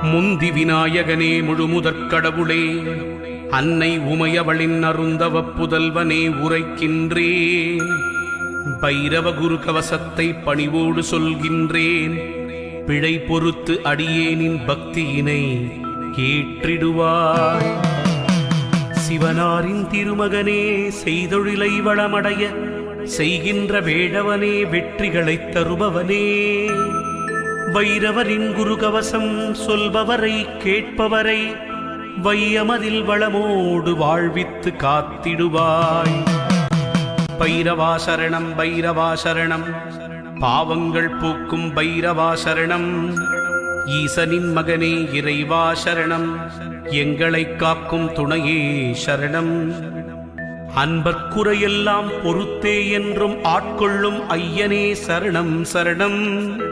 முந்தி விநாயகனே முழுமுதற் கடவுளே, அன்னை உமையவளின் அருந்தவ புதல்வனே உரைக்கின்றேன். பைரவ குரு கவசத்தை பணிவோடு சொல்கின்றேன். பிழை பொறுத்து அடியேனின் பக்தியினை ஏற்றிடுவாய். சிவனாரின் திருமகனே, செய்தொழிலை வளமடைய செய்கின்ற வேடவனே, வெற்றிகளைத் தருபவனே, வைரவரின் குருகவசம் சொல்பவரை கேட்பவரை வையமதில் வளமோடு வாழ்வித்து காத்திடுவாய். பைரவா சரணம், பைரவா சரணம், பாவங்கள் போக்கும் பைரவா சரணம். ஈசனின் மகனே இறைவா சரணம், எங்களை காக்கும் துணையே சரணம். அன்பர்க்குறையெல்லாம் பொறுத்தே என்றும் ஆட்கொள்ளும் ஐயனே சரணம் சரணம்.